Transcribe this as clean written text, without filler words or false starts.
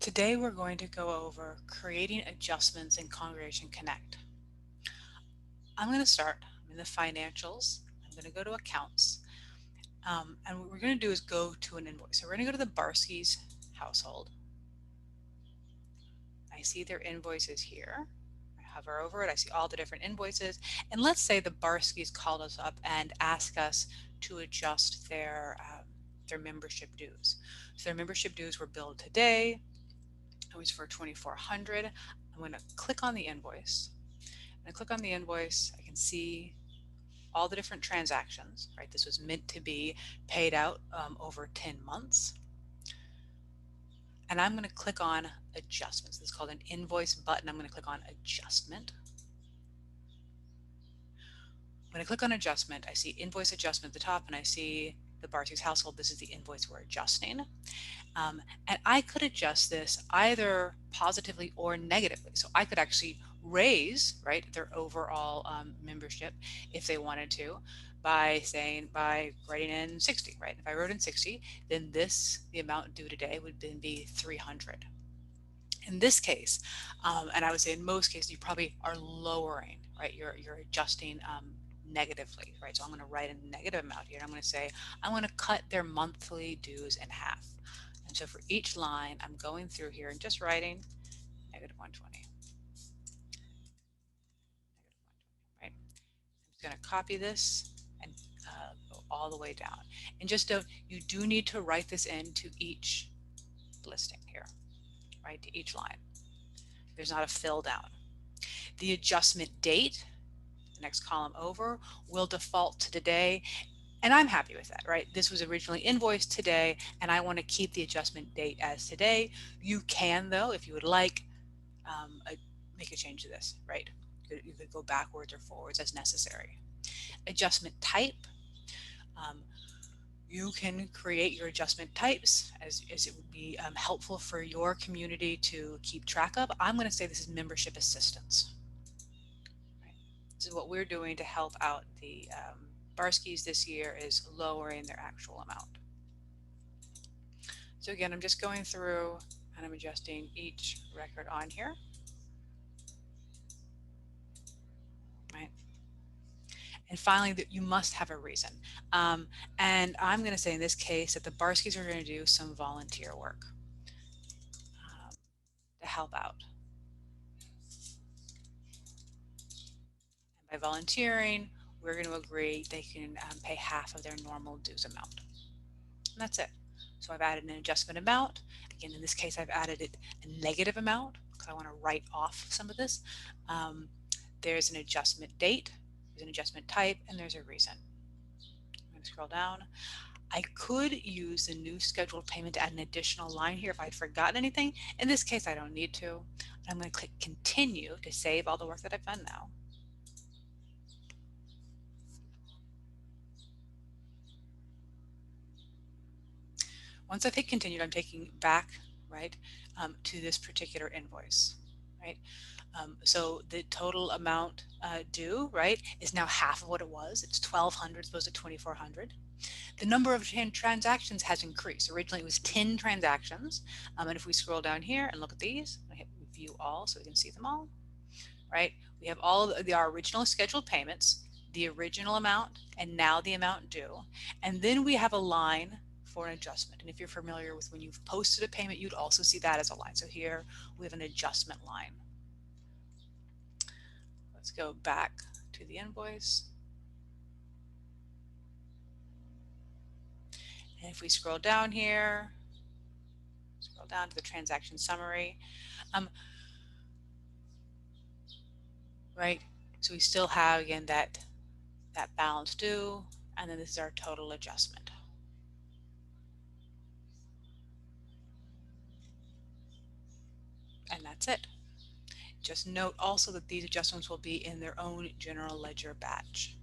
Today we're going to go over creating adjustments in Congregation Connect. I'm going to start. I'm in the financials. I'm going to go to accounts. And what we're going to do is go to an invoice. So we're going to go to the Barsky's household. I see their invoices here. I hover over it. I see all the different invoices. And let's say the Barskys called us up and asked us to adjust their membership dues. So their membership dues were billed today. It was for $2,400. I'm going to click on the invoice. When I click on the invoice, I can see all the different transactions, right? This was meant to be paid out over 10 months. And I'm going to click on adjustments. This is called an invoice button. I'm going to click on adjustment. When I click on adjustment, I see invoice adjustment at the top and I see the Barty's household. This is the invoice we're adjusting. And I could adjust this either positively or negatively. So I could actually raise, right, their overall membership if they wanted to by writing in 60, right? If I wrote in 60, then the amount due today would then be 300. In this case, and I would say in most cases, you probably are lowering, right? You're adjusting negatively, right? So I'm going to write a negative amount here. I'm going to say I'm going to cut their monthly dues in half. And so for each line, I'm going through here and just writing negative 120. Right? I'm just going to copy this and go all the way down. And just note, you do need to write this into each listing here, right? To each line. There's not a fill down. The adjustment date, the next column over, will default to today. And I'm happy with that, right? This was originally invoiced today, and I want to keep the adjustment date as today. You can, though, if you would like, make a change to this, right? You could go backwards or forwards as necessary. Adjustment type. You can create your adjustment types as it would be helpful for your community to keep track of. I'm going to say this is membership assistance. Right? This is what we're doing to help out the Barskys this year, is lowering their actual amount. So again, I'm just going through and I'm adjusting each record on here. Right? And finally, that you must have a reason. And I'm going to say in this case that the Barskys are going to do some volunteer work to help out. And by volunteering, we're going to agree they can pay half of their normal dues amount. And that's it. So I've added an adjustment amount. Again, in this case, I've added it a negative amount because I want to write off some of this. There's an adjustment date, there's an adjustment type, and there's a reason. I'm going to scroll down. I could use the new scheduled payment to add an additional line here if I'd forgotten anything. In this case, I don't need to. I'm going to click continue to save all the work that I've done now. Once I've hit continued, I'm taking back, right, to this particular invoice, right? So the total amount due, right, is now half of what it was. It's 1,200 as opposed to 2,400. The number of transactions has increased. Originally it was 10 transactions. And if we scroll down here and look at these, I hit view all so we can see them all, right? We have all of our original scheduled payments, the original amount, and now the amount due. And then we have a line for an adjustment. And if you're familiar with when you've posted a payment, you'd also see that as a line. So here we have an adjustment line. Let's go back to the invoice. And if we scroll down here, scroll down to the transaction summary, right? So we still have, again, that balance due, and then this is our total adjustment. And that's it. Just note also that these adjustments will be in their own general ledger batch.